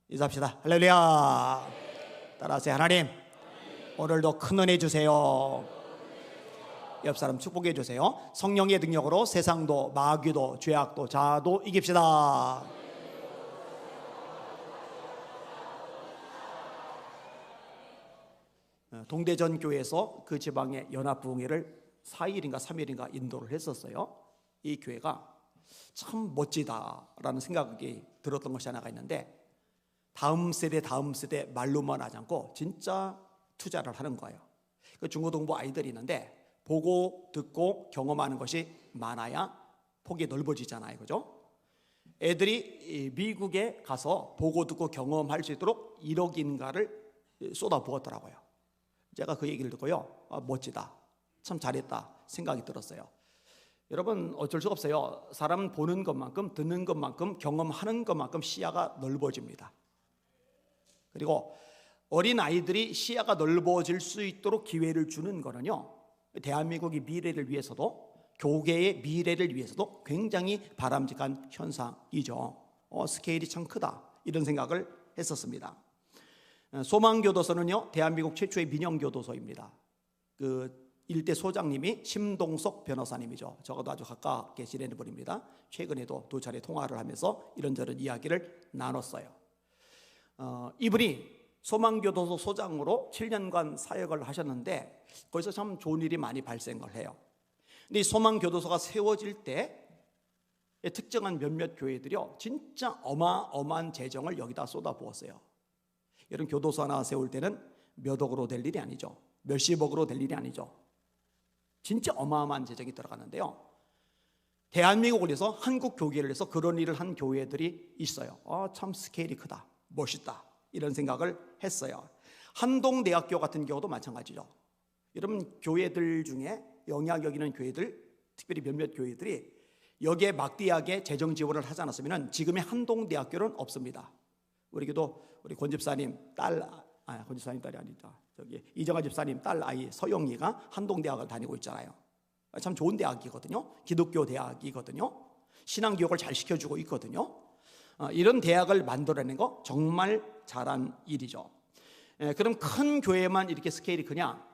인사합시다. 할렐루야. 따라하세요. 하나님, 오늘도 큰 은혜 주세요. 옆 사람 축복해 주세요. 성령의 능력으로 세상도 마귀도 죄악도 자아도 이깁시다. 동대전 교회에서 그 지방의 연합부흥회를 4일인가 3일인가 인도를 했었어요. 이 교회가 참 멋지다라는 생각이 들었던 것이 하나가 있는데, 다음 세대 말로만 하지 않고 진짜 투자를 하는 거예요. 그 중고등부 아이들이 있는데 보고 듣고 경험하는 것이 많아야 폭이 넓어지잖아요, 그죠? 애들이 미국에 가서 보고 듣고 경험할 수 있도록 1억인가를 쏟아 부었더라고요. 제가 그 얘기를 듣고요, 멋지다, 참 잘했다 생각이 들었어요. 여러분, 어쩔 수가 없어요. 사람은 보는 것만큼, 듣는 것만큼, 경험하는 것만큼 시야가 넓어집니다. 그리고 어린 아이들이 시야가 넓어질 수 있도록 기회를 주는 거는요, 대한민국의 미래를 위해서도, 교계의 미래를 위해서도 굉장히 바람직한 현상이죠. 스케일이 참 크다, 이런 생각을 했었습니다. 소망교도소는요, 대한민국 최초의 민영교도소입니다. 그 일대 소장님이 심동석 변호사님이죠. 저하고도 아주 가깝게 지내는 분입니다. 최근에도 두 차례 통화를 하면서 이런저런 이야기를 나눴어요. 이분이 소망교도소 소장으로 7년간 사역을 하셨는데 거기서 참 좋은 일이 많이 발생을 해요. 근데 이 소망교도소가 세워질 때 특정한 몇몇 교회들이요, 진짜 어마어마한 재정을 여기다 쏟아부었어요. 이런 교도소 하나 세울 때는 몇 억으로 될 일이 아니죠. 몇십억으로 될 일이 아니죠. 진짜 어마어마한 재정이 들어가는데요, 대한민국을 위해서, 한국 교계를 위해서 그런 일을 한 교회들이 있어요. 참 스케일이 크다, 멋있다, 이런 생각을 했어요. 한동대학교 같은 경우도 마찬가지죠. 여러분, 교회들 중에 영향력 있는 교회들, 특별히 몇몇 교회들이 여기에 막대하게 재정 지원을 하지 않았으면 지금의 한동대학교는 없습니다. 우리 교도 우리 권 집사님 딸, 권 집사님 딸이 아니다, 저기 이정아 집사님 딸 아이 서영이가 한동대학을 다니고 있잖아요. 참 좋은 대학이거든요. 기독교 대학이거든요. 신앙교육을 잘 시켜주고 있거든요. 이런 대학을 만들어내는 거 정말 잘한 일이죠. 그럼 큰 교회만 이렇게 스케일이 크냐?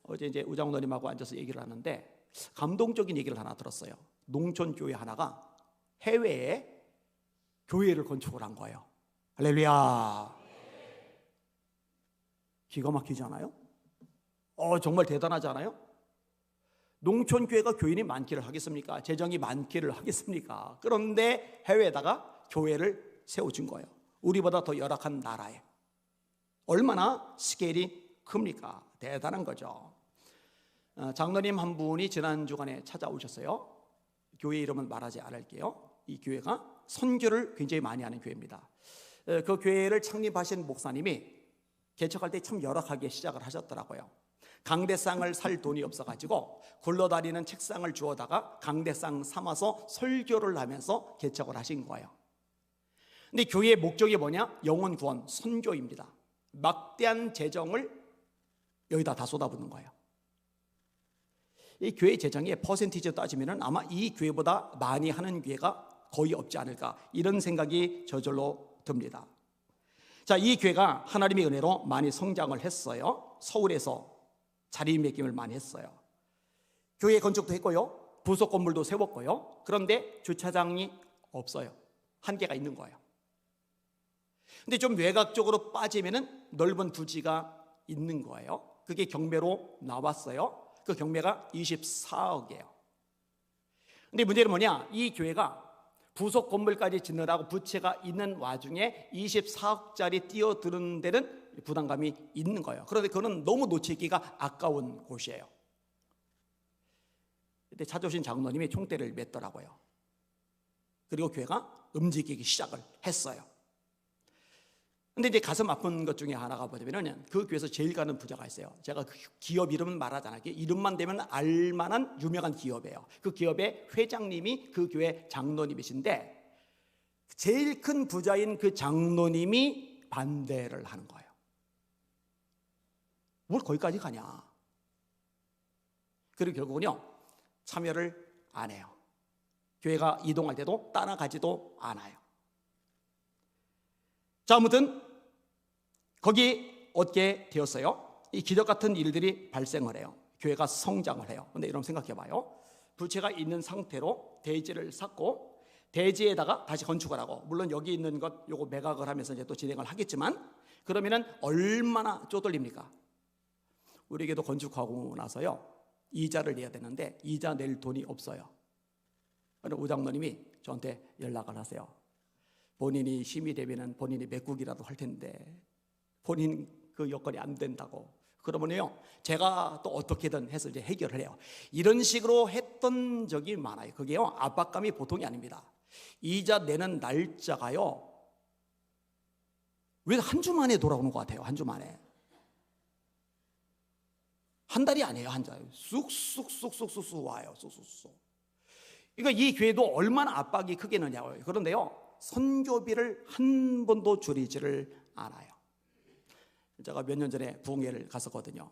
어제 이제 우장우너님하고 앉아서 얘기를 하는데 감동적인 얘기를 하나 들었어요. 농촌 교회 하나가 해외에 교회를 건축을 한 거예요. 할렐루야. 기가 막히지 않아요? 정말 대단하지 않아요? 농촌 교회가 교인이 많기를 하겠습니까? 재정이 많기를 하겠습니까? 그런데 해외에다가 교회를 세워준 거예요. 우리보다 더 열악한 나라에. 얼마나 스케일이 큽니까? 대단한 거죠. 장로님 한 분이 지난 주간에 찾아오셨어요. 교회 이름은 말하지 않을게요. 이 교회가 선교를 굉장히 많이 하는 교회입니다. 그 교회를 창립하신 목사님이 개척할 때 참 열악하게 시작을 하셨더라고요. 강대상을 살 돈이 없어가지고 굴러다니는 책상을 주워다가 강대상 삼아서 설교를 하면서 개척을 하신 거예요. 근데 교회의 목적이 뭐냐? 영혼 구원, 선교입니다. 막대한 재정을 여기다 다 쏟아붓는 거예요. 이 교회 재정의 퍼센티지로 따지면 아마 이 교회보다 많이 하는 교회가 거의 없지 않을까, 이런 생각이 저절로 듭니다. 자, 이 교회가 하나님의 은혜로 많이 성장을 했어요. 서울에서 자리매김을 많이 했어요. 교회 건축도 했고요, 부속 건물도 세웠고요. 그런데 주차장이 없어요. 한계가 있는 거예요. 근데 좀 외곽적으로 빠지면은 넓은 부지가 있는 거예요. 그게 경매로 나왔어요. 그 경매가 24억이에요. 근데 문제는 뭐냐? 이 교회가 부속 건물까지 짓느라고 부채가 있는 와중에 24억짜리 뛰어드는 데는 부담감이 있는 거예요. 그런데 그거는 너무 놓치기가 아까운 곳이에요. 그때 찾아오신 장로님이 총대를 맸더라고요. 그리고 교회가 움직이기 시작을 했어요. 근데 이제 가슴 아픈 것 중에 하나가 뭐냐면, 그 교회에서 제일 가는 부자가 있어요. 제가 그 기업 이름은 말하지 않을게요. 이름만 되면 알만한 유명한 기업이에요. 그 기업의 회장님이 그 교회 장로님이신데, 제일 큰 부자인 그 장로님이 반대를 하는 거예요. 뭘 거기까지 가냐. 그리고 결국은요, 참여를 안 해요. 교회가 이동할 때도 따라가지도 않아요. 자, 아무튼 거기 얻게 되었어요. 이 기적 같은 일들이 발생을 해요. 교회가 성장을 해요. 근데 여러분 생각해 봐요. 부채가 있는 상태로 대지를 샀고 대지에다가 다시 건축을 하고, 물론 여기 있는 것 요거 매각을 하면서 이제 또 진행을 하겠지만, 그러면은 얼마나 쪼들립니까? 우리에게도 건축하고 나서요, 이자를 내야 되는데 이자 낼 돈이 없어요. 그래서 우장로님이 저한테 연락을 하세요. 본인이 힘이 되면은 본인이 메꾸기라도 할 텐데 본인 그 여건이 안 된다고. 그러면요, 제가 또 어떻게든 해서 이제 해결을 해요. 이런 식으로 했던 적이 많아요. 그게요, 압박감이 보통이 아닙니다. 이자 내는 날짜가요, 왜 한 주 만에 돌아오는 것 같아요. 한 주 만에. 한 달이 아니에요. 한 달. 쑥쑥쑥쑥쑥 와요. 쑥쑥쑥. 그러니까 이 교회도 얼마나 압박이 크겠느냐고요. 그런데요, 선교비를 한 번도 줄이지를 않아요. 제가 몇 년 전에 부흥회를 갔었거든요.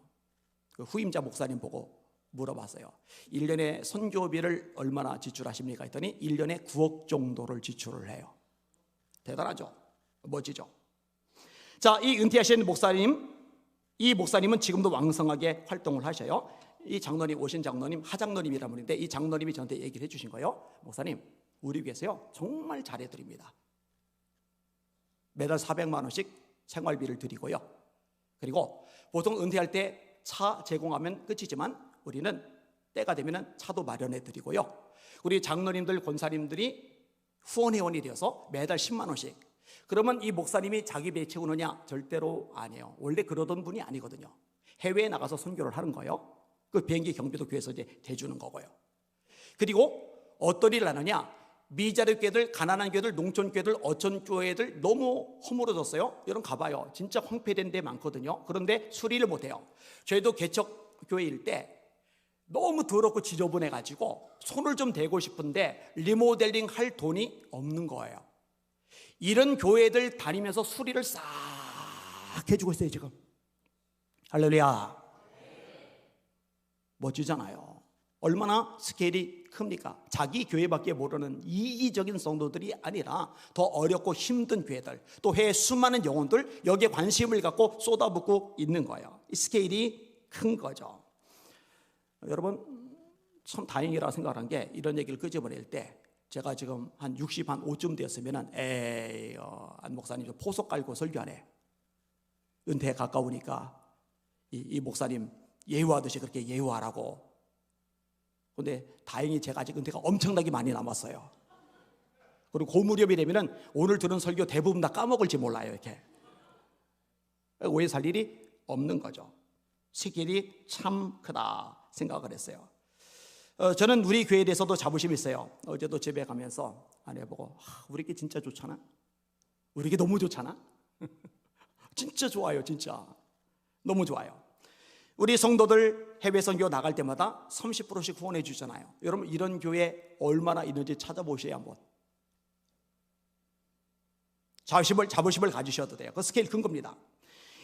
그 후임자 목사님 보고 물어봤어요. 1년에 선교비를 얼마나 지출하십니까? 했더니 1년에 9억 정도를 지출을 해요. 대단하죠? 멋지죠? 자, 이 은퇴하신 목사님, 이 목사님은 지금도 왕성하게 활동을 하셔요. 이 장로님, 오신 장로님, 하장로님이라는 분인데, 이 장로님이 저한테 얘기를 해주신 거예요. 목사님, 우리 교회에서요 정말 잘해드립니다. 매달 400만 원씩 생활비를 드리고요, 그리고 보통 은퇴할 때 차 제공하면 끝이지만 우리는 때가 되면 차도 마련해 드리고요, 우리 장로님들, 권사님들이 후원회원이 되어서 매달 10만 원씩. 그러면 이 목사님이 자기 배 채우느냐? 절대로 아니에요. 원래 그러던 분이 아니거든요. 해외에 나가서 선교를 하는 거예요. 그 비행기 경비도 교회에서 이제 대주는 거고요. 그리고 어떤 일을 하느냐? 미자립 교회들, 가난한 교회들, 농촌 교회들, 어촌 교회들 너무 허물어졌어요. 여러분 가봐요. 진짜 황폐된 데 많거든요. 그런데 수리를 못해요. 저희도 개척 교회일 때 너무 더럽고 지저분해가지고 손을 좀 대고 싶은데 리모델링 할 돈이 없는 거예요. 이런 교회들 다니면서 수리를 싹 해주고 있어요 지금. 할렐루야. 멋지잖아요. 얼마나 스케일이 큽니까? 자기 교회밖에 모르는 이기적인 성도들이 아니라 더 어렵고 힘든 교회들, 또 해외 수많은 영혼들 여기에 관심을 갖고 쏟아붓고 있는 거예요. 이 스케일이 큰 거죠. 여러분 참 다행이라 생각한 게, 이런 얘기를 끄집어낼 때 제가 지금 한 60, 한 5쯤 되었으면은 안 목사님 좀 포석 깔고 설교하네. 은퇴에 가까우니까 이 목사님 예우하듯이 그렇게 예우하라고. 근데 다행히 제가 아직 은퇴가 엄청나게 많이 남았어요. 그리고 그 무렵이 되면은 오늘 들은 설교 대부분 다 까먹을지 몰라요. 이렇게 오해 살 일이 없는 거죠. 스케일이 참 크다 생각을 했어요. 저는 우리 교회에 대해서도 자부심이 있어요. 어제도 집에 가면서 아내 보고, 우리 게 진짜 좋잖아. 우리 게 너무 좋잖아. 진짜 좋아요. 진짜 너무 좋아요. 우리 성도들 해외 선교 나갈 때마다 30%씩 후원해 주잖아요. 여러분 이런 교회 얼마나 있는지 찾아보셔야 한번. 자부심을 가지셔도 돼요. 그 스케일 큰 겁니다.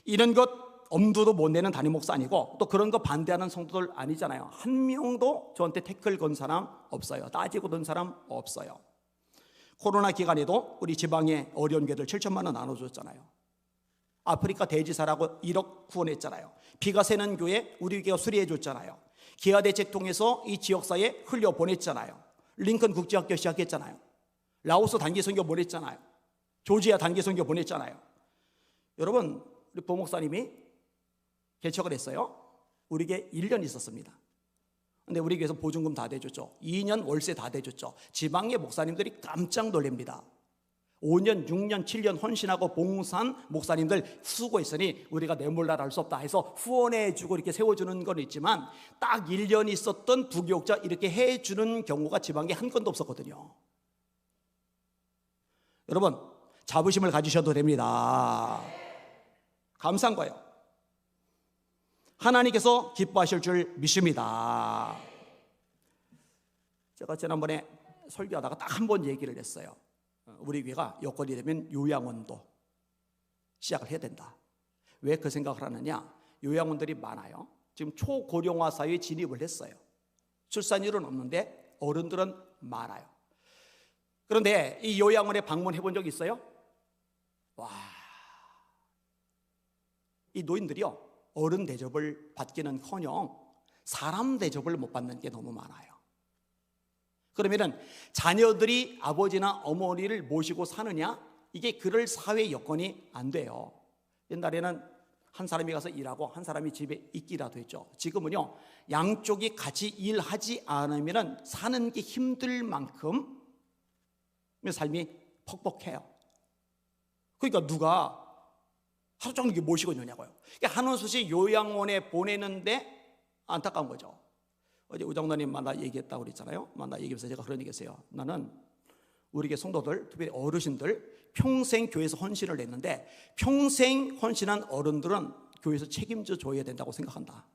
이런 것 엄두도 못 내는 담임 목사 아니고, 또 그런 거 반대하는 성도들 아니잖아요. 한 명도 저한테 태클 건 사람 없어요. 따지고 든 사람 없어요. 코로나 기간에도 우리 지방의 어려운 교회들 7천만 원 나눠줬잖아요. 아프리카 대지사라고 1억 후원했잖아요. 비가 새는 교회 우리 교회가 수리해 줬잖아요. 기아 대책 통해서 이 지역사회에 흘려보냈잖아요. 링컨 국제학교 시작했잖아요. 라오스 단기 선교 보냈잖아요. 조지아 단기 선교 보냈잖아요. 여러분 우리 보목사님이 개척을 했어요. 우리 교회 1년 있었습니다. 근데 우리 교회에서 보증금 다 대줬죠. 2년 월세 다 대줬죠. 지방의 목사님들이 깜짝 놀랍니다. 5년, 6년, 7년 헌신하고 봉사한 목사님들 수고했으니 우리가 내몰라라 할 수 없다 해서 후원해주고 이렇게 세워주는 건 있지만, 딱 1년 있었던 부교육자 이렇게 해주는 경우가 지방에 한 건도 없었거든요. 여러분 자부심을 가지셔도 됩니다. 감사한 거예요. 하나님께서 기뻐하실 줄 믿습니다. 제가 지난번에 설교하다가 딱 한 번 얘기를 했어요. 우리 교회가 여건이 되면 요양원도 시작을 해야 된다. 왜 그 생각을 하느냐? 요양원들이 많아요. 지금 초고령화 사회에 진입을 했어요. 출산율은 없는데 어른들은 많아요. 그런데 이 요양원에 방문해 본 적 있어요? 와, 이 노인들이요, 어른 대접을 받기는커녕 사람 대접을 못 받는 게 너무 많아요. 그러면은 자녀들이 아버지나 어머니를 모시고 사느냐? 이게 그럴 사회 여건이 안 돼요. 옛날에는 한 사람이 가서 일하고 한 사람이 집에 있기라도 했죠. 지금은요, 양쪽이 같이 일하지 않으면 사는 게 힘들 만큼 삶이 퍽퍽해요. 그러니까 누가 하루 종일 모시고 있느냐고요. 그러니까 한원수씨 요양원에 보내는데 안타까운 거죠. 어제 우장로님 만나 얘기했다고 그랬잖아요. 만나 얘기하면서 제가 그런 얘기했어요. 나는 우리 교회 성도들, 특별히 어르신들 평생 교회에서 헌신을 했는데 평생 헌신한 어른들은 교회에서 책임져 줘야 된다고 생각한다.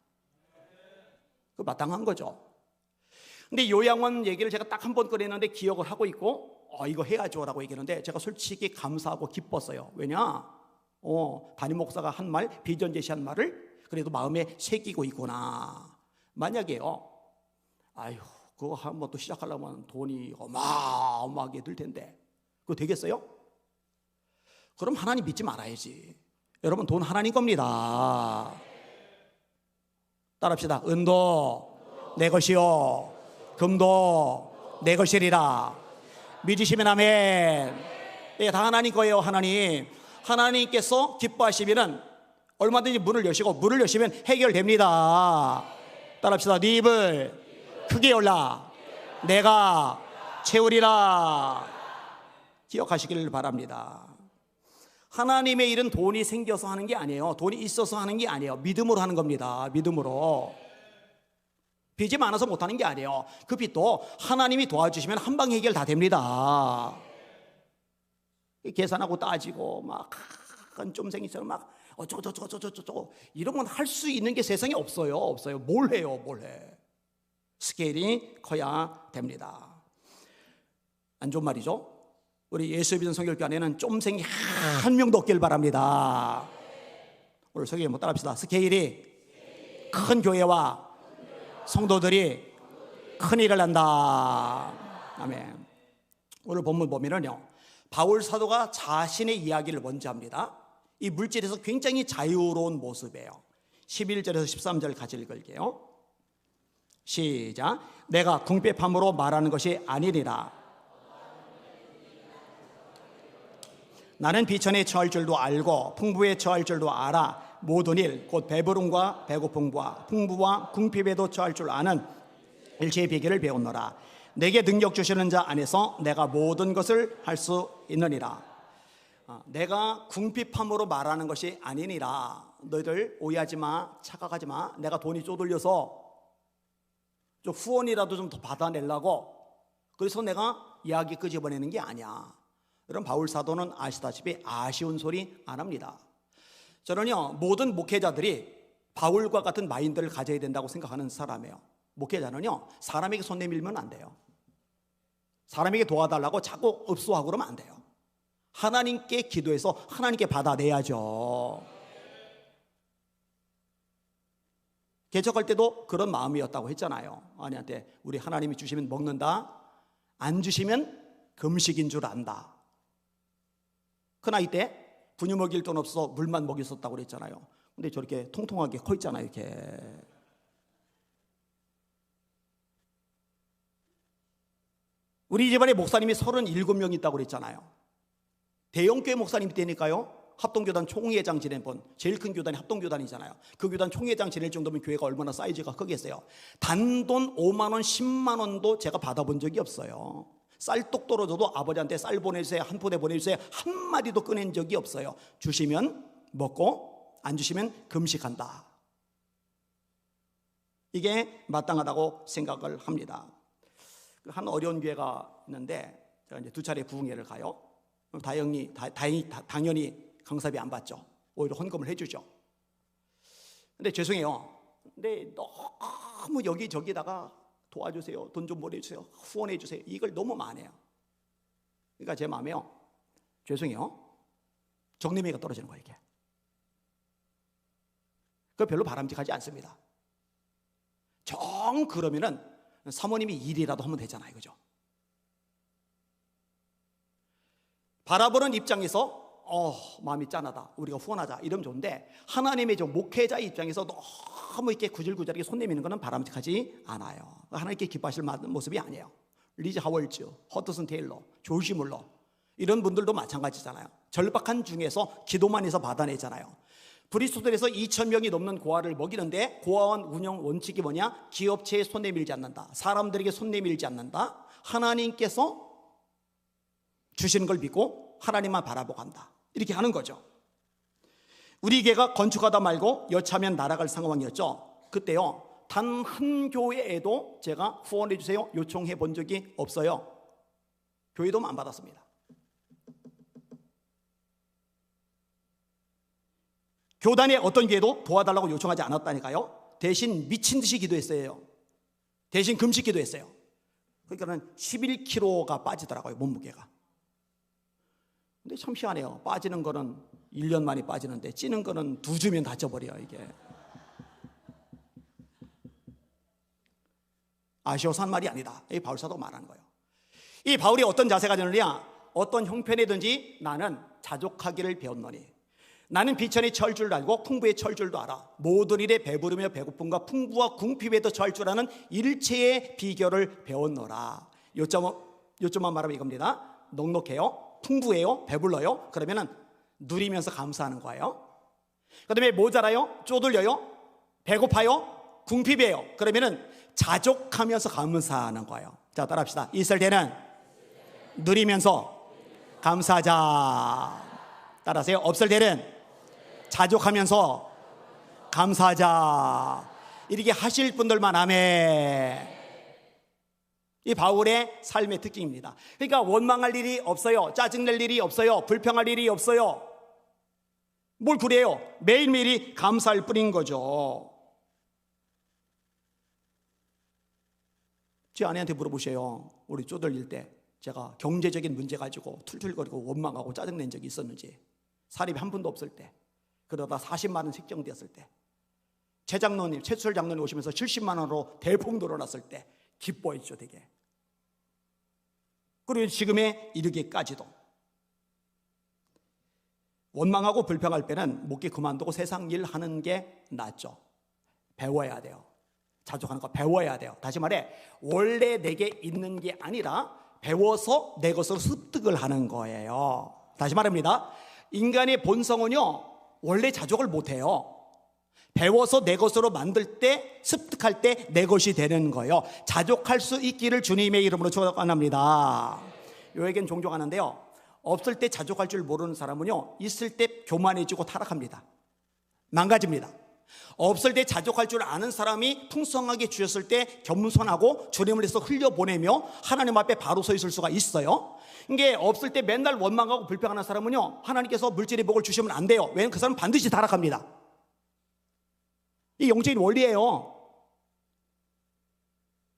그 마땅한 거죠. 근데 요양원 얘기를 제가 딱 한 번 꺼냈는데 기억을 하고 있고 이거 해야죠 라고 얘기했는데 제가 솔직히 감사하고 기뻤어요. 왜냐? 담임 목사가 한 말, 비전 제시한 말을 그래도 마음에 새기고 있구나. 만약에요, 그거 한번 또 시작하려면 돈이 어마어마하게 들 텐데 그거 되겠어요? 그럼 하나님 믿지 말아야지. 여러분, 돈 하나님 겁니다. 따라합시다. 은도 내 것이요 금도 내 것이리라. 믿으시면 아멘. 이게 다 하나님 거예요. 하나님께서 기뻐하시면 얼마든지 문을 여시고 문을 여시면 해결됩니다. 따라합시다. 네 입을 크게 열라 내가 채우리라. 기억하시기를 바랍니다. 하나님의 일은 돈이 생겨서 하는 게 아니에요. 돈이 있어서 하는 게 아니에요. 믿음으로 하는 겁니다. 믿음으로. 빚이 많아서 못하는 게 아니에요. 그 빚도 하나님이 도와주시면 한방 해결 다 됩니다. 계산하고 따지고 막 쫌생이처럼 막 어쩌고 이런 건 할 수 있는 게 세상에 없어요. 뭘 해요? 스케일이 커야 됩니다. 안 좋은 말이죠. 우리 예수 믿는 성결교 안에는 쫌생이 한 명도 없길 바랍니다. 오늘 성경에 뭐 따라합시다. 스케일이 큰 교회와 성도들이 큰 일을 한다. 아멘. 오늘 본문 보면은요, 바울 사도가 자신의 이야기를 먼저 합니다. 이 물질에서 굉장히 자유로운 모습이에요. 11절에서 13절 같이 읽을게요. 시작. 내가 궁핍함으로 말하는 것이 아니니라. 나는 비천에 처할 줄도 알고 풍부에 처할 줄도 알아. 모든 일 곧 배부름과 배고픔과 풍부와 궁핍에도 처할 줄 아는 일체의 비결을 배웠노라. 내게 능력 주시는 자 안에서 내가 모든 것을 할 수 있느니라. 내가 궁핍함으로 말하는 것이 아니니라. 너희들 오해하지 마, 착각하지 마. 내가 돈이 쪼들려서 좀 후원이라도 좀 더 받아내려고 그래서 내가 이야기 끄집어내는 게 아니야. 여러분, 바울 사도는 아시다시피 아쉬운 소리 안 합니다. 저는요, 모든 목회자들이 바울과 같은 마인드를 가져야 된다고 생각하는 사람이에요. 목회자는요, 사람에게 손 내밀면 안 돼요. 사람에게 도와달라고 자꾸 읍소하고 그러면 안 돼요. 하나님께 기도해서 하나님께 받아내야죠. 개척할 때도 그런 마음이었다고 했잖아요. 아내한테 우리 하나님이 주시면 먹는다, 안 주시면 금식인 줄 안다. 그 나이 때 분유 먹일 돈 없어서 물만 먹였었다고 그랬잖아요. 근데 저렇게 통통하게 커 있잖아요. 이렇게. 우리 집안에 목사님이 37명 있다고 그랬잖아요. 대형교회 목사님이 되니까요, 합동교단 총회장 지낸 분, 제일 큰 교단이 합동교단이잖아요. 그 교단 총회장 지낼 정도면 교회가 얼마나 사이즈가 크겠어요. 단돈 5만 원, 10만 원도 제가 받아본 적이 없어요. 쌀떡 떨어져도 아버지한테 쌀 보내주세요, 한 포대 보내주세요, 한마디도 꺼낸 적이 없어요. 주시면 먹고 안 주시면 금식한다. 이게 마땅하다고 생각을 합니다. 한 어려운 교회가 있는데 제가 이제 2차례 부흥회를 가요. 당연히 강사비 안 받죠. 오히려 헌금을 해주죠. 근데 죄송해요. 근데 너무 여기저기다가 도와주세요, 돈 좀 보내주세요, 후원해주세요, 이걸 너무 많이 해요. 그러니까 제 마음에요, 죄송해요, 정리미가 떨어지는 거예요. 이게 그거 별로 바람직하지 않습니다. 정 그러면은 사모님이 일이라도 하면 되잖아요. 그죠? 바라보는 입장에서 마음이 짠하다, 우리가 후원하자 이러면 좋은데, 하나님의 좀 목회자 입장에서 너무 이렇게 구질구질하게 손 내미는 것은 바람직하지 않아요. 하나님께 기뻐하실 모습이 아니에요. 리즈 하월즈, 허드슨 테일러, 조시 물러 이런 분들도 마찬가지잖아요. 절박한 중에서 기도만 해서 받아내잖아요. 브리스톨에서 2,000명이 넘는 고아를 먹이는데 고아원 운영 원칙이 뭐냐? 기업체에 손 내밀지 않는다, 사람들에게 손 내밀지 않는다, 하나님께서 주시는 걸 믿고 하나님만 바라보고 간다, 이렇게 하는 거죠. 우리 교회가 건축하다 말고 여차하면 날아갈 상황이었죠. 그때요, 단 한 교회에도 제가 후원해 주세요 요청해 본 적이 없어요. 교회 도움 안 받았습니다. 교단의 어떤 교회도 도와달라고 요청하지 않았다니까요. 대신 미친 듯이 기도했어요. 대신 금식 기도했어요. 그러니까는 11kg가 빠지더라고요, 몸무게가. 근데 참 희한해요. 빠지는 거는 1년 만에 빠지는데 찌는 거는 2주면 다쳐버려요, 이게. 아쉬워서 한 말이 아니다, 이 바울사도가 말하는 거예요. 이 바울이 어떤 자세가 되느냐? 어떤 형편이든지 나는 자족하기를 배웠노니, 나는 비천에 처할 줄 알고 풍부에 처할 줄도 알아. 모든 일에 배부르며 배고픔과 풍부와 궁핍에도 처할 줄 아는 일체의 비결을 배웠노라. 요점만 말하면 이겁니다. 넉넉해요, 풍부해요, 배불러요. 그러면은 누리면서 감사하는 거예요. 그 다음에 모자라요, 쪼들려요, 배고파요, 궁핍해요. 그러면은 자족하면서 감사하는 거예요. 자, 따라합시다. 있을 때는 누리면서 감사하자. 따라하세요. 없을 때는 자족하면서 감사하자. 이렇게 하실 분들만 아멘. 이 바울의 삶의 특징입니다. 그러니까 원망할 일이 없어요. 짜증낼 일이 없어요. 불평할 일이 없어요. 뭘 그래요? 매일매일이 감사할 뿐인 거죠. 제 아내한테 물어보세요. 우리 쪼들릴 때 제가 경제적인 문제 가지고 툴툴거리고 원망하고 짜증낸 적이 있었는지. 사립이 한 푼도 없을 때, 그러다 40만 원 책정되었을 때, 최장로님, 최수철 장로님 오시면서 70만 원으로 대폭 늘어났을 때 기뻐했죠, 되게. 그리고 지금에 이르기까지도 원망하고 불평할 때는 목기 그만두고 세상 일 하는 게 낫죠. 배워야 돼요. 자족하는 거 배워야 돼요. 다시 말해, 원래 내게 있는 게 아니라 배워서 내 것으로 습득을 하는 거예요. 다시 말합니다. 인간의 본성은요, 원래 자족을 못해요. 배워서 내 것으로 만들 때, 습득할 때 내 것이 되는 거예요. 자족할 수 있기를 주님의 이름으로 축원합니다. 요 얘기는 종종 하는데요, 없을 때 자족할 줄 모르는 사람은요, 있을 때 교만해지고 타락합니다. 망가집니다. 없을 때 자족할 줄 아는 사람이 풍성하게 주셨을 때 겸손하고 주님을 위해서 흘려보내며 하나님 앞에 바로 서 있을 수가 있어요. 이게 없을 때 맨날 원망하고 불평하는 사람은요, 하나님께서 물질의 복을 주시면 안 돼요. 왜냐하면 그 사람은 반드시 타락합니다. 이 영적인 원리예요.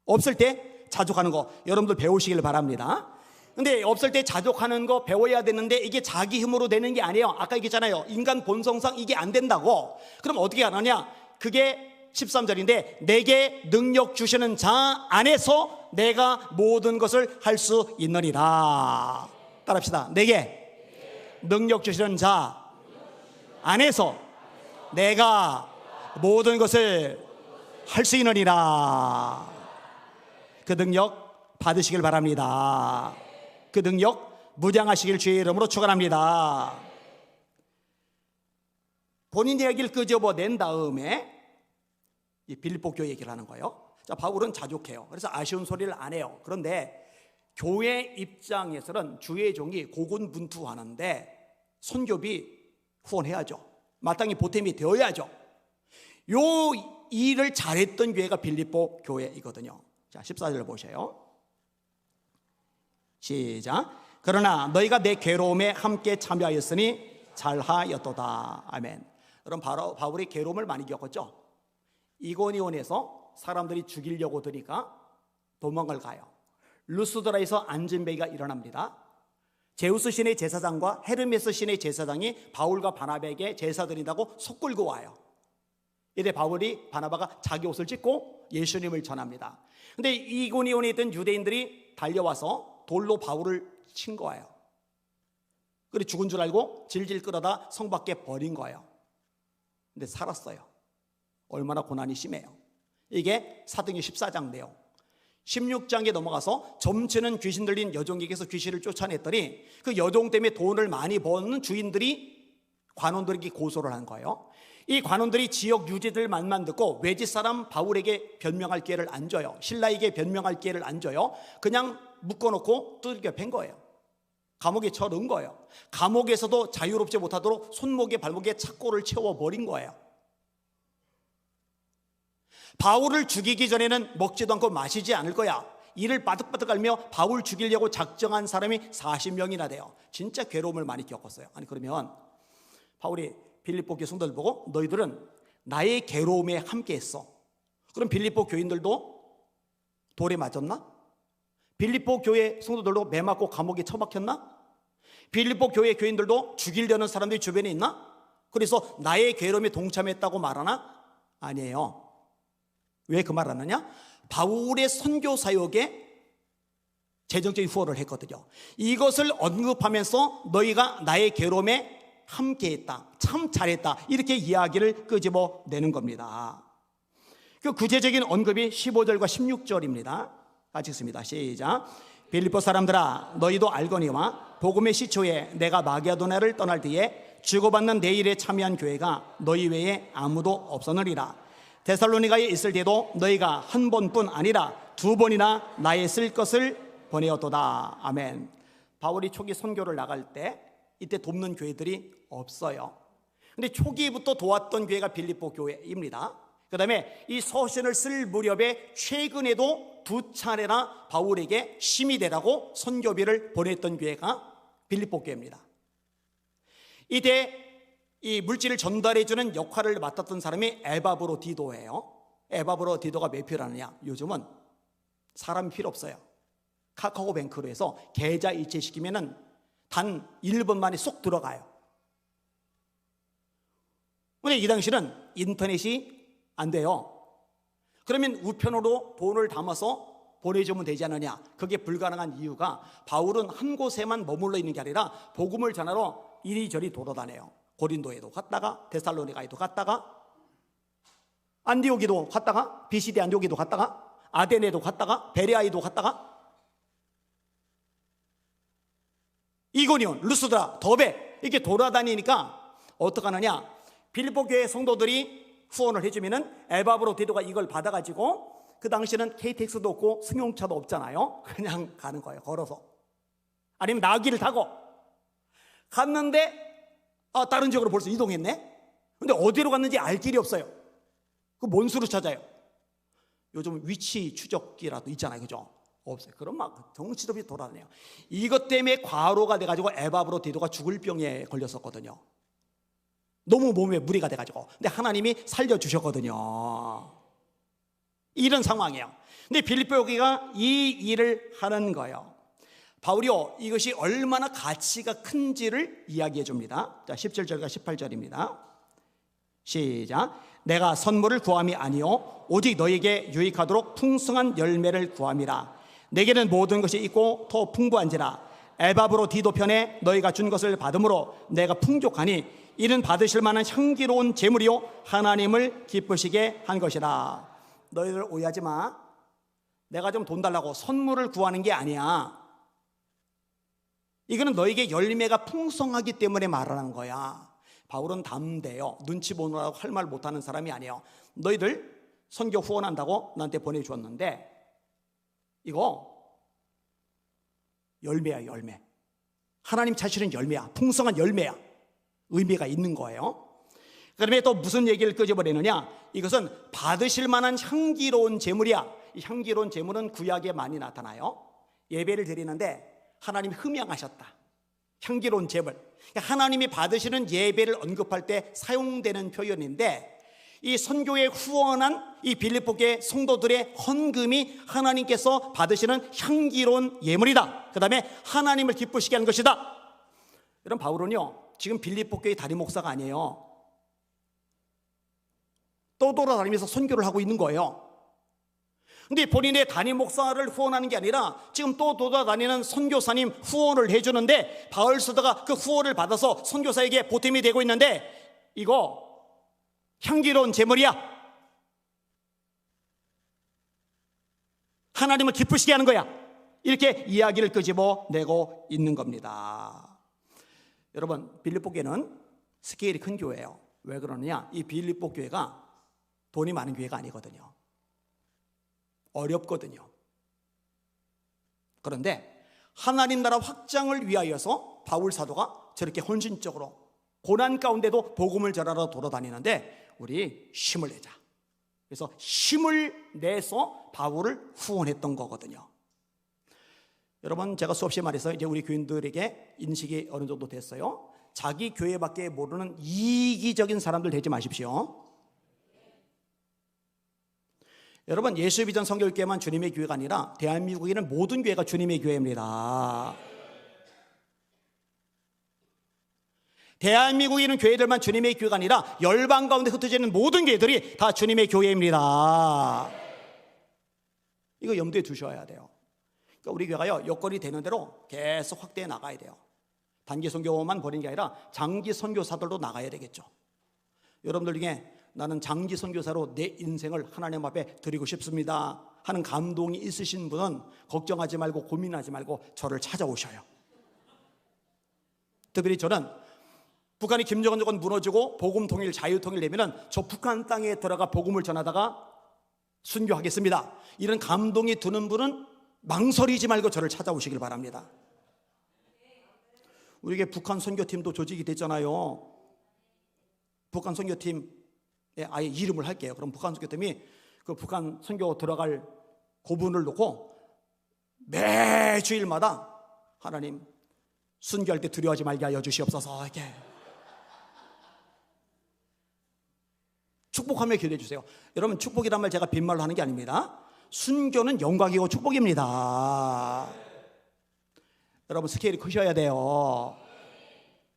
없을 때 자족하는 거 여러분들 배우시길 바랍니다. 근데 없을 때 자족하는 거 배워야 되는데 이게 자기 힘으로 되는 게 아니에요. 아까 얘기했잖아요. 인간 본성상 이게 안 된다고. 그럼 어떻게 하느냐? 그게 13절인데 내게 능력 주시는 자 안에서 내가 모든 것을 할 수 있느니라. 따라합시다. 내게 능력 주시는 자 안에서 내가 모든 것을 할 수 있느니라. 그 능력 받으시길 바랍니다. 그 능력 무장하시길 주의 이름으로 축원합니다. 본인 이야기를 끄집어낸 다음에 이 빌립보 교회 얘기를 하는 거예요. 자, 바울은 자족해요. 그래서 아쉬운 소리를 안 해요. 그런데 교회 입장에서는 주의 종이 고군분투하는데 선교비 후원해야죠. 마땅히 보탬이 되어야죠. 요 일을 잘했던 교회가 빌립보 교회이거든요. 자, 14절을 보세요. 시작. 그러나 너희가 내 괴로움에 함께 참여하였으니 잘하였도다. 아멘. 그럼 바로 바울이 괴로움을 많이 겪었죠. 이고니온에서 사람들이 죽이려고 드니까 도망을 가요. 루스드라에서 안진뱅이가 일어납니다. 제우스 신의 제사장과 헤르메스 신의 제사장이 바울과 바나바에게 제사 드린다고 속 끌고 와요. 이래 바울이 바나바가 자기 옷을 찢고 예수님을 전합니다. 근데 이고니온에 있던 유대인들이 달려와서 돌로 바울을 친 거예요. 그래 죽은 줄 알고 질질 끌어다 성 밖에 버린 거예요. 근데 살았어요. 얼마나 고난이 심해요. 이게 사도행전 14장 내용. 16장에 넘어가서 점치는 귀신 들린 여종에게서 귀신을 쫓아냈더니 그 여종 때문에 돈을 많이 버는 주인들이 관원들에게 고소를 한 거예요. 이 관원들이 지역 유지들 말만 듣고 외지 사람 바울에게 변명할 기회를 안 줘요. 신라에게 변명할 기회를 안 줘요. 그냥 묶어놓고 두들겨 팬 거예요. 감옥에 쳐넣은 거예요. 감옥에서도 자유롭지 못하도록 손목에 발목에 착고를 채워버린 거예요. 바울을 죽이기 전에는 먹지도 않고 마시지 않을 거야. 이를 바득바득 알며 바울 죽이려고 작정한 사람이 40명이나 돼요. 진짜 괴로움을 많이 겪었어요. 아니 그러면 바울이 빌립보 교회 성도들 보고 너희들은 나의 괴로움에 함께했어. 그럼 빌립보 교인들도 돌에 맞았나? 빌립보 교회 성도들도 매 맞고 감옥에 처박혔나? 빌립보 교회 교인들도 죽이려는 사람들이 주변에 있나? 그래서 나의 괴로움에 동참했다고 말하나? 아니에요. 왜 그 말 하느냐? 바울의 선교 사역에 재정적인 후원을 했거든요. 이것을 언급하면서 너희가 나의 괴로움에 함께했다, 참 잘했다, 이렇게 이야기를 끄집어내는 겁니다. 그 구체적인 언급이 15절과 16절입니다. 같이 읽습니다. 시작. 빌립보 사람들아 너희도 알거니와 복음의 시초에 내가 마게도냐를 떠날 뒤에 주고받는 내 일에 참여한 교회가 너희 외에 아무도 없었느니라. 데살로니가에 있을 때도 너희가 한 번뿐 아니라 두 번이나 나의 쓸 것을 보내었도다. 아멘. 바울이 초기 선교를 나갈 때 이때 돕는 교회들이 없어요. 근데 초기부터 도왔던 교회가 빌립보 교회입니다. 그 다음에 이 서신을 쓸 무렵에 최근에도 두 차례나 바울에게 힘이 되라고 선교비를 보냈던 교회가 빌립보 교회입니다. 이때 이 물질을 전달해주는 역할을 맡았던 사람이 에바브로 디도예요. 에바브로 디도가 몇 필요하느냐? 요즘은 사람이 필요 없어요. 카카오뱅크로 해서 계좌 이체시키면은 단 1분 만에 쏙 들어가요. 근데 이 당시는 인터넷이 안 돼요. 그러면 우편으로 돈을 담아서 보내주면 되지 않느냐? 그게 불가능한 이유가 바울은 한 곳에만 머물러 있는 게 아니라 복음을 전하러 이리저리 돌아다녀요. 고린도에도 갔다가 데살로니가에도 갔다가 안디옥에도 갔다가 비시디 안디옥에도 갔다가 아데네도 갔다가 베레아에도 갔다가 이고니온, 루스드라, 더베 이렇게 돌아다니니까 어떡하느냐? 빌립보 교회 성도들이 후원을 해주면은 에바브로 디도가 이걸 받아가지고 그 당시에는 KTX도 없고 승용차도 없잖아요. 그냥 가는 거예요. 걸어서. 아니면 나귀를 타고 갔는데 다른 지역으로 벌써 이동했네? 근데 어디로 갔는지 알 길이 없어요. 그 뭔 수로 찾아요? 요즘 위치 추적기라도 있잖아요. 그죠? 없어요. 그럼 막 정치도 없이 돌아다녀요. 이것 때문에 과로가 돼가지고 에바브로 디도가 죽을 병에 걸렸었거든요. 너무 몸에 무리가 돼가지고. 근데 하나님이 살려주셨거든요. 이런 상황이에요. 근데 빌립보 교회가 이 일을 하는 거예요. 바울이요, 이것이 얼마나 가치가 큰지를 이야기해 줍니다. 자, 17절과 18절입니다. 시작. 내가 선물을 구함이 아니요 오직 너에게 유익하도록 풍성한 열매를 구함이라. 내게는 모든 것이 있고 더 풍부한지라. 에바브로 디도 편에 너희가 준 것을 받음으로 내가 풍족하니 이는 받으실 만한 향기로운 제물이요 하나님을 기쁘시게 한 것이라. 너희들 오해하지 마. 내가 좀 돈 달라고 선물을 구하는 게 아니야. 이거는 너에게 열매가 풍성하기 때문에 말하는 거야. 바울은 담대요. 눈치 보느라고 할 말 못하는 사람이 아니에요. 너희들 선교 후원한다고 나한테 보내주었는데 이거 열매야, 열매. 하나님 자신은 열매야. 풍성한 열매야. 의미가 있는 거예요. 그다음에 또 무슨 얘기를 끄집어내느냐? 이것은 받으실 만한 향기로운 제물이야. 이 향기로운 제물은 구약에 많이 나타나요. 예배를 드리는데 하나님이 흠양하셨다. 향기로운 제물. 하나님이 받으시는 예배를 언급할 때 사용되는 표현인데 이 선교에 후원한 이 빌립보 교회 성도들의 헌금이 하나님께서 받으시는 향기로운 예물이다. 그 다음에 하나님을 기쁘시게 하는 것이다. 여러분, 바울은요 지금 빌립보 교회 담임 목사가 아니에요. 떠돌아다니면서 선교를 하고 있는 거예요. 근데 본인의 담임 목사를 후원하는 게 아니라 지금 또 돌아다니는 선교사님 후원을 해주는데 바울 사도가 그 후원을 받아서 선교사에게 보탬이 되고 있는데 이거 향기로운 제물이야. 하나님을 기쁘시게 하는 거야. 이렇게 이야기를 끄집어내고 있는 겁니다. 여러분, 빌립보 교회는 스케일이 큰 교회예요. 왜 그러느냐? 이 빌립보 교회가 돈이 많은 교회가 아니거든요. 어렵거든요. 그런데 하나님 나라 확장을 위하여서 바울 사도가 저렇게 헌신적으로 고난 가운데도 복음을 전하러 돌아다니는데 우리 힘을 내자. 그래서 힘을 내서 바울을 후원했던 거거든요. 여러분, 제가 수없이 말해서 이제 우리 교인들에게 인식이 어느 정도 됐어요. 자기 교회밖에 모르는 이기적인 사람들 되지 마십시오. 여러분, 예수 비전 성결교회만 주님의 교회가 아니라 대한민국에 있는 모든 교회가 주님의 교회입니다. 대한민국에 있는 교회들만 주님의 교회가 아니라 열방 가운데 흩어져 있는 모든 교회들이 다 주님의 교회입니다. 이거 염두에 두셔야 돼요. 그러니까 우리 교회가요, 여건이 되는 대로 계속 확대해 나가야 돼요. 단기 선교만 버리는 게 아니라 장기 선교사들도 나가야 되겠죠. 여러분들 중에 나는 장기 선교사로 내 인생을 하나님 앞에 드리고 싶습니다 하는 감동이 있으신 분은 걱정하지 말고 고민하지 말고 저를 찾아오셔요. 특별히 저는 북한이 김정은 정권 무너지고 복음 통일, 자유 통일 되면은 저 북한 땅에 들어가 복음을 전하다가 순교하겠습니다. 이런 감동이 드는 분은 망설이지 말고 저를 찾아오시길 바랍니다. 우리에게 북한 선교팀도 조직이 됐잖아요. 북한 선교팀 아예 이름을 할게요. 그럼 북한 선교팀이 그 북한 선교 들어갈 고분을 놓고 매주일마다 하나님 순교할 때 두려워하지 말게 하여 주시옵소서 이렇게 축복하며 기도해 주세요. 여러분, 축복이란 말 제가 빈말로 하는 게 아닙니다. 순교는 영광이고 축복입니다. 여러분, 스케일이 크셔야 돼요.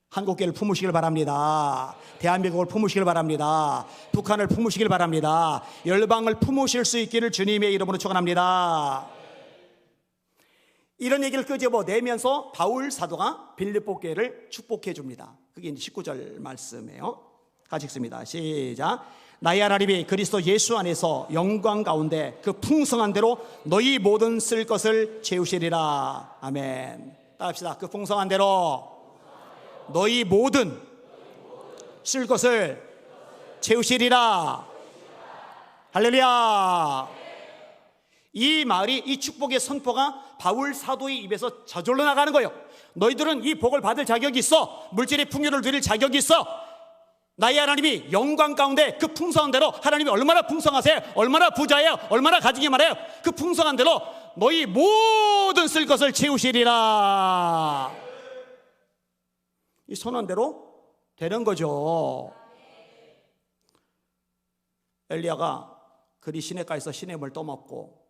한국교회를 품으시길 바랍니다. 대한민국을 품으시길 바랍니다. 북한을 품으시길 바랍니다. 열방을 품으실 수 있기를 주님의 이름으로 축원합니다. 이런 얘기를 끄집어내면서 바울 사도가 빌립보 교회를 축복해 줍니다. 그게 이제 19절 말씀이에요. 같이 읽습니다. 시작. 나의 하나님이 그리스도 예수 안에서 영광 가운데 그 풍성한 대로 너희 모든 쓸 것을 채우시리라. 아멘. 따라합시다. 그 풍성한 대로 너희 모든 쓸 것을 채우시리라. 할렐루야. 이 말이, 이 축복의 선포가 바울 사도의 입에서 저절로 나가는 거예요. 너희들은 이 복을 받을 자격이 있어. 물질의 풍요를 누릴 자격이 있어. 나의 하나님이 영광 가운데 그 풍성한 대로, 하나님이 얼마나 풍성하세요? 얼마나 부자예요? 얼마나 가지기 많아요? 그 풍성한 대로 너희 모든 쓸 것을 채우시리라. 이 선언대로 되는 거죠. 엘리야가 그리 시냇가에서 시냇물 떠먹고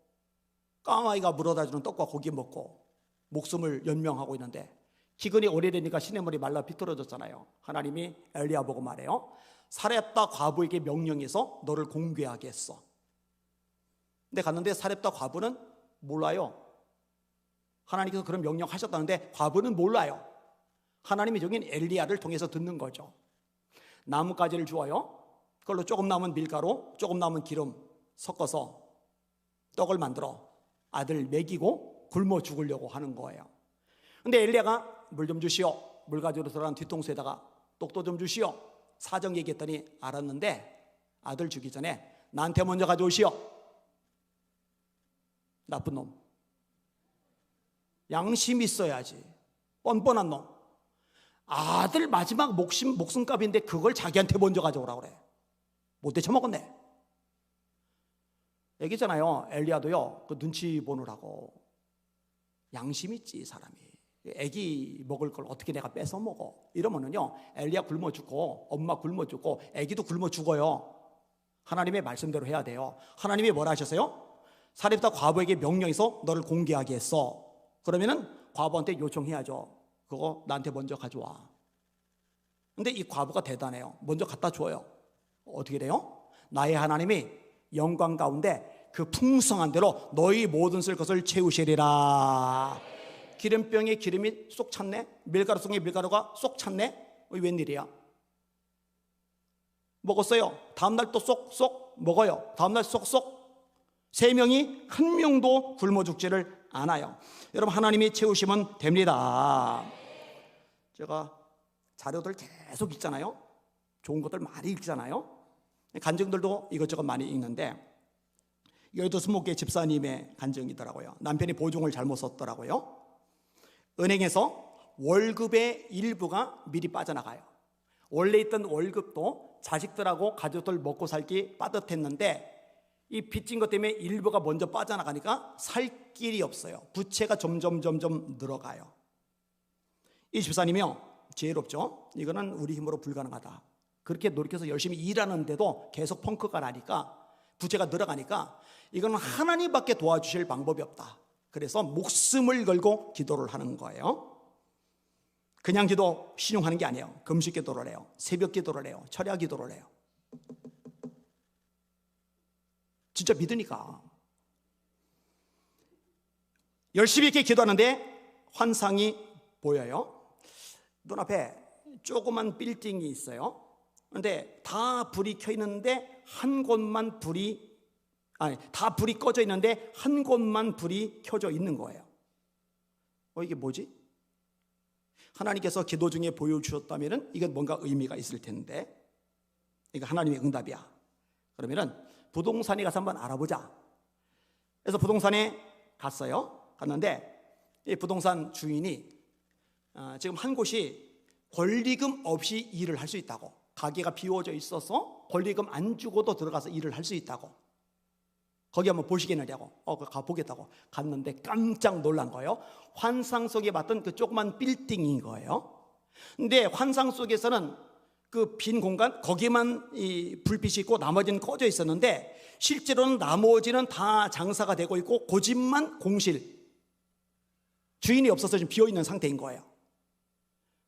까마귀가 물어다주는 떡과 고기 먹고 목숨을 연명하고 있는데 기근이 오래되니까 시냇물이 말라 비틀어졌잖아요. 하나님이 엘리야 보고 말해요. 사렙다 과부에게 명령해서 너를 공개하게 했어. 근데 갔는데 사렙다 과부는 몰라요. 하나님께서 그런 명령하셨다는데 과부는 몰라요. 하나님이 정인 엘리야를 통해서 듣는 거죠. 나뭇가지를 주어요. 그걸로 조금 남은 밀가루, 조금 남은 기름 섞어서 떡을 만들어 아들 먹이고 굶어 죽으려고 하는 거예요. 근데 엘리야가 물 좀 주시오. 물 가지러 들어간 뒤통수에다가 떡도 좀 주시오. 사정 얘기했더니 알았는데 아들 주기 전에 나한테 먼저 가져오시오. 나쁜 놈. 양심 있어야지. 뻔뻔한 놈. 아들 마지막 목숨값인데 그걸 자기한테 먼저 가져오라 그래. 못 대처먹었네. 얘기잖아요. 엘리야도요, 그 눈치 보느라고 양심 있지 이 사람이. 애기 먹을 걸 어떻게 내가 뺏어 먹어? 이러면은요, 엘리야 굶어 죽고 엄마 굶어 죽고 애기도 굶어 죽어요. 하나님의 말씀대로 해야 돼요. 하나님이 뭐라 하셨어요? 사렙다 과부에게 명령해서 너를 공개하게 했어. 그러면은 과부한테 요청해야죠. 그거 나한테 먼저 가져와. 근데 이 과부가 대단해요. 먼저 갖다 줘요. 어떻게 돼요? 나의 하나님이 영광 가운데 그 풍성한 대로 너희 모든 쓸 것을 채우시리라. 기름병에 기름이 쏙 찼네. 밀가루 속에 밀가루가 쏙 찼네. 웬일이야? 먹었어요. 다음날 또 쏙쏙 먹어요. 다음날 쏙쏙. 3명이 한 명도 굶어 죽지를 않아요. 여러분, 하나님이 채우시면 됩니다. 제가 자료들 계속 읽잖아요. 좋은 것들 많이 읽잖아요. 간증들도 이것저것 많이 읽는데, 여기도 20개 집사님의 간증이더라고요. 남편이 보증을 잘못 썼더라고요. 은행에서 월급의 일부가 미리 빠져나가요. 원래 있던 월급도 자식들하고 가족들 먹고 살기 빠듯했는데, 이 빚진 것 때문에 일부가 먼저 빠져나가니까 살 길이 없어요. 부채가 점점 늘어가요. 이 집사님이요, 지혜롭죠. 이거는 우리 힘으로 불가능하다. 그렇게 노력해서 열심히 일하는데도 계속 펑크가 나니까, 부채가 늘어가니까 이거는 하나님밖에 도와주실 방법이 없다. 그래서 목숨을 걸고 기도를 하는 거예요. 그냥 기도 신용하는 게 아니에요. 금식 기도를 해요. 새벽 기도를 해요. 철야 기도를 해요. 진짜 믿으니까. 열심히 이렇게 기도하는데 환상이 보여요. 눈앞에 조그만 빌딩이 있어요. 그런데 다 불이 켜 있는데 한 곳만 다 불이 꺼져 있는데 한 곳만 불이 켜져 있는 거예요. 이게 뭐지? 하나님께서 기도 중에 보여주셨다면 이건 뭔가 의미가 있을 텐데, 이거 하나님의 응답이야. 그러면은 부동산에 가서 한번 알아보자. 그래서 부동산에 갔는데 이 부동산 주인이 지금 한 곳이 권리금 없이 일을 할 수 있다고, 가게가 비워져 있어서 권리금 안 주고도 들어가서 일을 할 수 있다고, 거기 한번 보시겠느냐고, 가보겠다고 갔는데 깜짝 놀란 거예요. 환상 속에 봤던 그 조그만 빌딩인 거예요. 근데 환상 속에서는 그 빈 공간, 거기만 이 불빛이 있고 나머지는 꺼져 있었는데, 실제로는 나머지는 다 장사가 되고 있고 그 집만 공실, 주인이 없어서 지금 비어있는 상태인 거예요.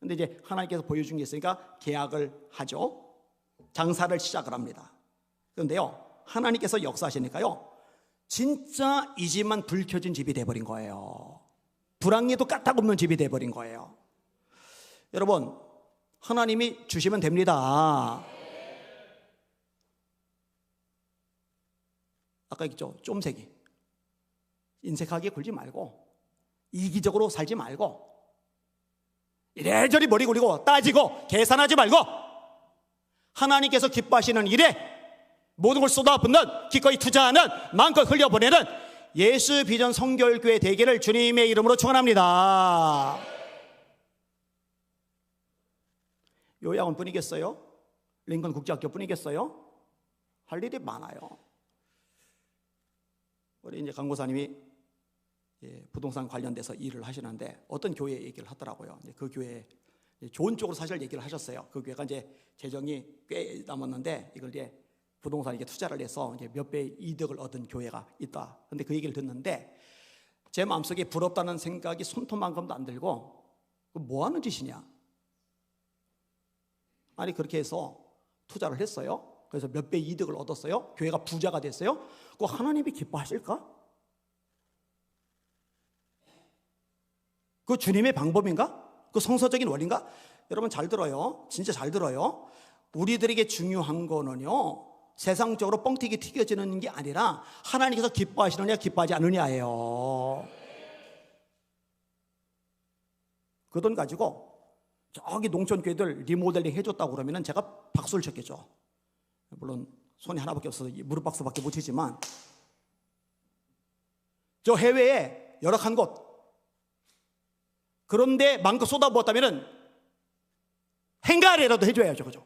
근데 이제 하나님께서 보여준 게 있으니까 계약을 하죠. 장사를 시작을 합니다. 그런데요, 하나님께서 역사하시니까요, 진짜 이 집만 불 켜진 집이 돼버린 거예요. 불황에도 까딱없는 집이 돼버린 거예요. 여러분, 하나님이 주시면 됩니다. 아까 얘기했죠, 쫌새기. 인색하게 굴지 말고, 이기적으로 살지 말고, 이래저래 머리 굴리고 따지고 계산하지 말고, 하나님께서 기뻐하시는 일에 모든 걸 쏟아붓는, 기꺼이 투자하는, 마음껏 흘려보내는 예수 비전 성결교회 되기를 주님의 이름으로 축원합니다. 요양원 뿐이겠어요? 링컨 국제학교 뿐이겠어요? 할 일이 많아요. 우리 이제 강고사님이 부동산 관련돼서 일을 하시는데 어떤 교회 얘기를 하더라고요. 그 교회 좋은 쪽으로 사실 얘기를 하셨어요. 그 교회가 이제 재정이 꽤 남았는데 이걸 이제 부동산에 투자를 해서 이제 몇 배의 이득을 얻은 교회가 있다. 그런데 그 얘기를 듣는데 제 마음속에 부럽다는 생각이 손톱만큼도 안 들고, 뭐 하는 짓이냐? 아니, 그렇게 해서 투자를 했어요. 그래서 몇 배 이득을 얻었어요. 교회가 부자가 됐어요. 그거 하나님이 기뻐하실까? 그 주님의 방법인가? 그 성서적인 원리인가? 여러분 잘 들어요. 진짜 잘 들어요. 우리들에게 중요한 거는요, 세상적으로 뻥튀기 튀겨지는 게 아니라 하나님께서 기뻐하시느냐 기뻐하지 않느냐예요. 그 돈 가지고 저기 농촌교회들 리모델링 해줬다고 그러면 제가 박수를 쳤겠죠. 물론 손이 하나밖에 없어서 무릎 박수밖에 못 치지만, 저 해외에 열악한 곳, 그런데 마음껏 쏟아부었다면 행가리라도 해줘야죠. 그죠?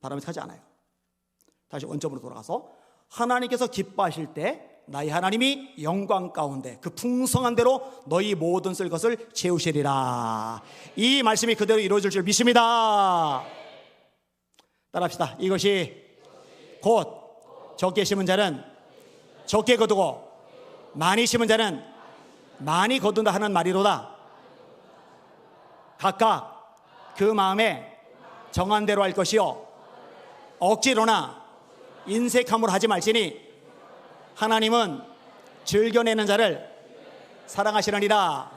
바람직하지 않아요. 다시 원점으로 돌아가서 하나님께서 기뻐하실 때 나의 하나님이 영광 가운데 그 풍성한 대로 너희 모든 쓸 것을 채우시리라. 이 말씀이 그대로 이루어질 줄 믿습니다. 따라합시다. 이것이 곧 적게 심은 자는 적게 거두고 많이 심은 자는 많이 거둔다 하는 말이로다. 각각 그 마음에 정한 대로 할 것이요, 억지로나 인색함으로 하지 말지니 하나님은 즐겨내는 자를 사랑하시느니라.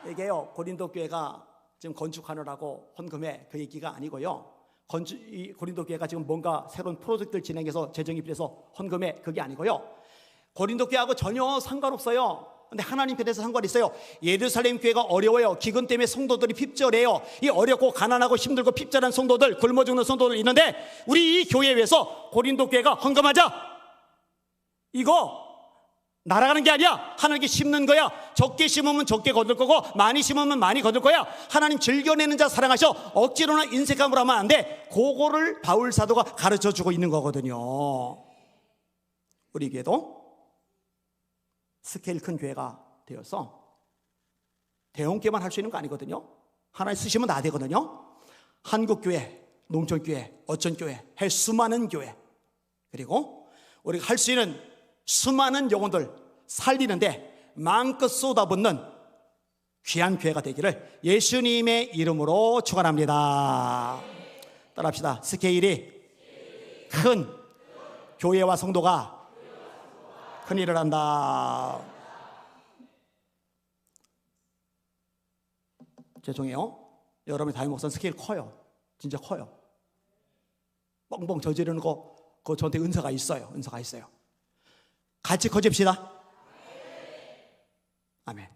이게요, 고린도 교회가 지금 건축하느라고 헌금해 그 얘기가 아니고요. 이 고린도 교회가 지금 뭔가 새로운 프로젝트를 진행해서 재정이 필요해서 헌금해, 그게 아니고요. 고린도 교회하고 전혀 상관없어요. 근데 하나님 편에서 상관이 있어요. 예루살렘 교회가 어려워요. 기근 때문에 성도들이 핍절해요. 이 어렵고 가난하고 힘들고 핍절한 성도들, 굶어 죽는 성도들 있는데, 우리 이 교회에 위해서 고린도 교회가 헌금하자. 이거 날아가는 게 아니야. 하나님께 심는 거야. 적게 심으면 적게 거둘 거고, 많이 심으면 많이 거둘 거야. 하나님 즐겨내는 자 사랑하셔. 억지로나 인색함으로 하면 안 돼. 그거를 바울 사도가 가르쳐 주고 있는 거거든요. 우리 교회도 스케일 큰 교회가 되어서 대형교회만 할 수 있는 거 아니거든요. 하나님 쓰시면 다 되거든요. 한국교회, 농촌교회, 어촌교회, 할 수많은 교회, 그리고 우리가 할 수 있는 수많은 영혼들 살리는데 마음껏 쏟아붓는 귀한 교회가 되기를 예수님의 이름으로 축원합니다. 따라합시다. 스케일이 큰 교회와 성도가 큰 일을 한다. 죄송해요. 여러분의 담임 목사는 스케일 커요. 진짜 커요. 뻥뻥 저지르는 거, 그거 저한테 은사가 있어요. 은사가 있어요. 같이 커집시다. 아멘.